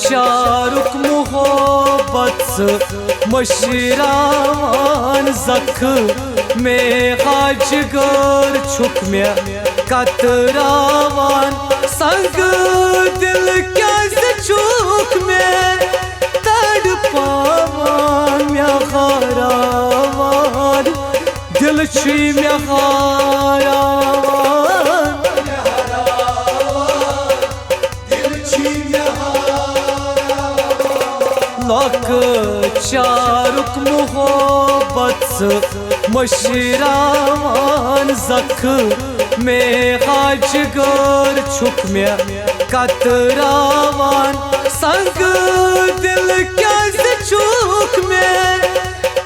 चारुक मोहब्बत मशरान जख में हाजगर छुक में कतरावान संग दिल क्या छुक में तड़पावान में खरावान दिल छी में खरावान चारुक मोहब्बत मशरान जख में हाजगर छुक में कतरावान संग दिल क्या छुक में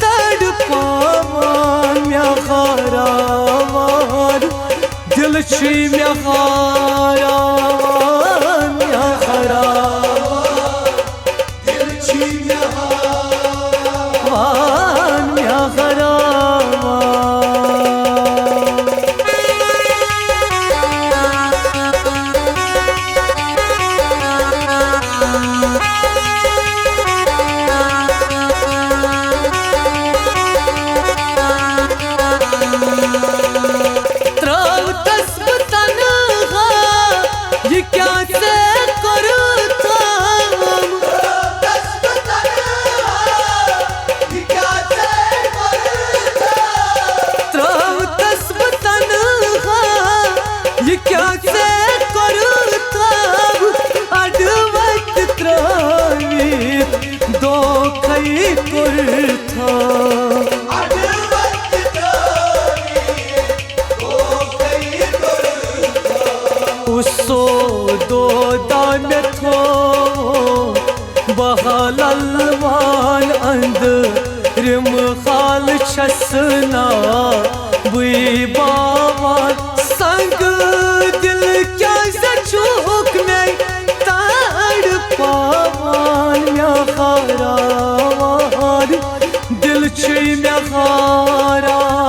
तड़पावान में खरावान दिल छी में खरावान में खरावान उसो दो दान थो बहालवान अंदरम खाल छसना बुई बावान संग दिल क्या छुक में ताड़ पावान या खरावान दिल छी में खरावान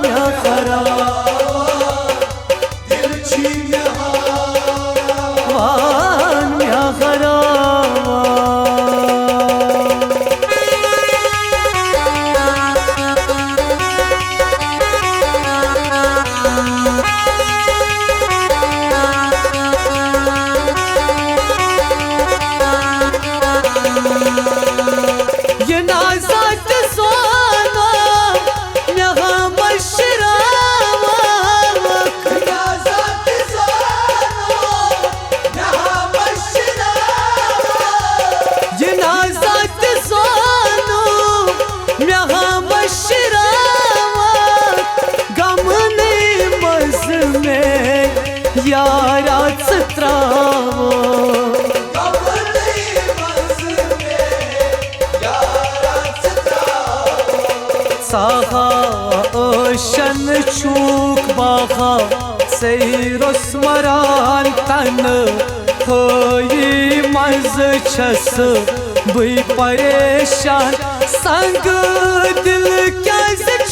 या खरावान यारा सत्रावो साहा ओशन चूक बाहा सैरस्मरान तन होई मज छस बुई परेशान संग दिल क्या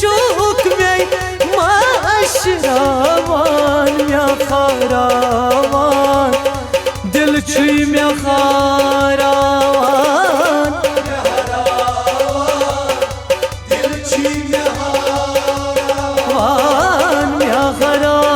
चूक में माशरावान या खरावान दिल छी में खरावान दिल छी में खरावान या खरावान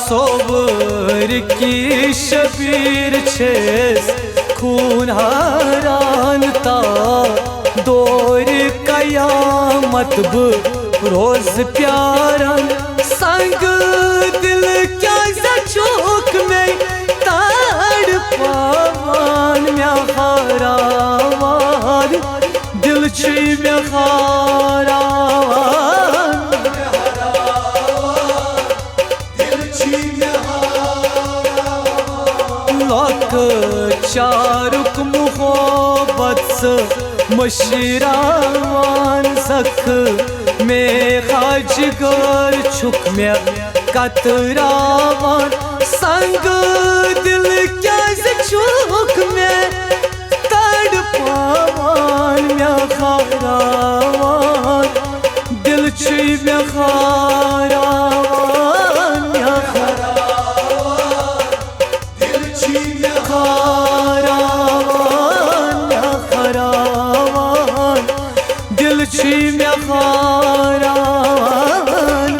सोवर की शबीर छेस खून हरानता दौर कयामत रोज प्यारन संग लक चारुक मोहब्बत मशरावान सख में खाजगर छुक में कतरावान संग दिल क्या छुक में तड़पावान में खारावान दिल छी में खारावान में खारावान दिल छी में खारावान में खारावान दिल छी में खारावान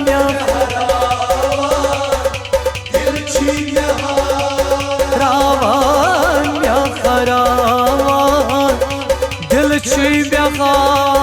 में खारावान दिल छी में खारावान में खारावान दिल छी में खारावान